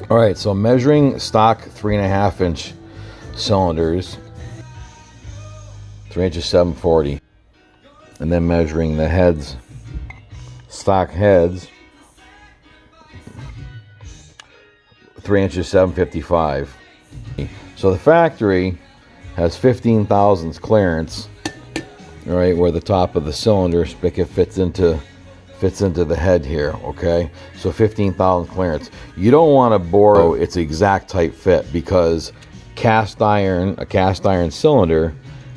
All right, so measuring stock 3.5-inch cylinders, 3 inches 740, and then measuring the heads, stock heads, 3 inches 755. So the factory has 15 thousandths clearance, right, where the top of the cylinder spigot fits into the head here. Okay, so 15 thousandths clearance. You don't want to bore its exact tight fit, because a cast iron cylinder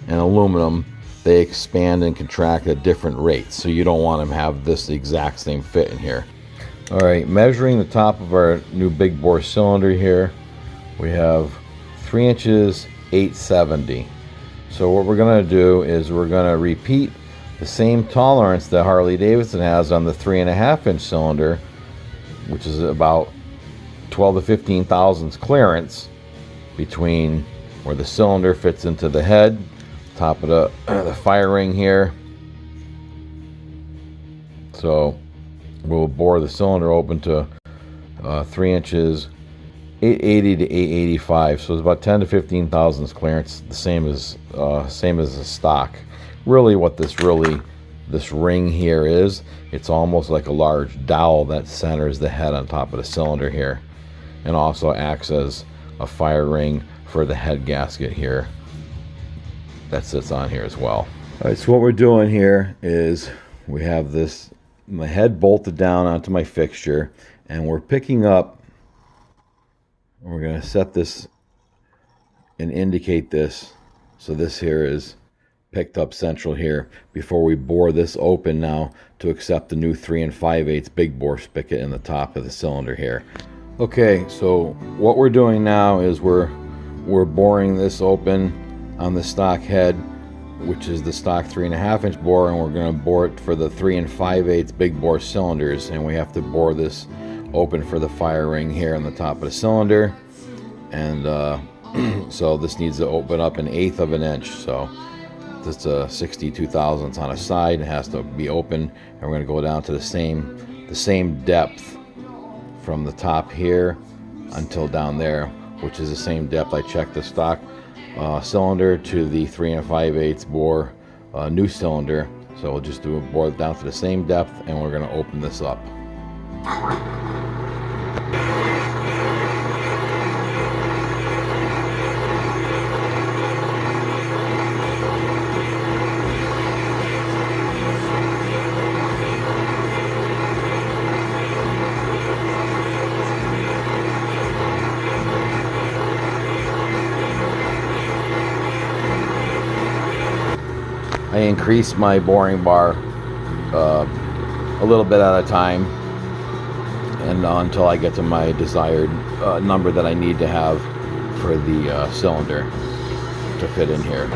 and aluminum, they expand and contract at different rates, so you don't want them to have this exact same fit in here. All right, measuring the top of our new big bore cylinder here, we have 3 inches 870. So what we're going to do is we're going to repeat the same tolerance that Harley Davidson has on the 3.5-inch cylinder, which is about 12 to 15 thousandths clearance between where the cylinder fits into the head, top of the fire ring here. So we'll bore the cylinder open to 3 inches 880 to 885. So it's about 10 to 15 thousandths clearance, the same as the stock. Really, what this ring here is, it's almost like a large dowel that centers the head on top of the cylinder here, and also acts as a fire ring for the head gasket here that sits on here as well. All right, so what we're doing here is we have my head bolted down onto my fixture, and we're picking up, we're going to set this and indicate this, so this here is picked up central here, before we bore this open now to accept the new 3 5/8 big bore spigot in the top of the cylinder here. Okay, so what we're doing now is we're boring this open on the stock head, which is the stock 3.5-inch bore, and we're going to bore it for the 3 5/8 big bore cylinders, and we have to bore this open for the fire ring here on the top of the cylinder. And so this needs to open up 1/8 of an inch, so it's a 62 thousandths on a side. It has to be open, and we're going to go down to the same depth from the top here until down there, which is the same depth I checked the stock cylinder to the 3 5/8 bore new cylinder. So we'll just bore it down to the same depth, and we're going to open this up. I increase my boring bar a little bit at a time, and until I get to my desired number that I need to have for the cylinder to fit in here.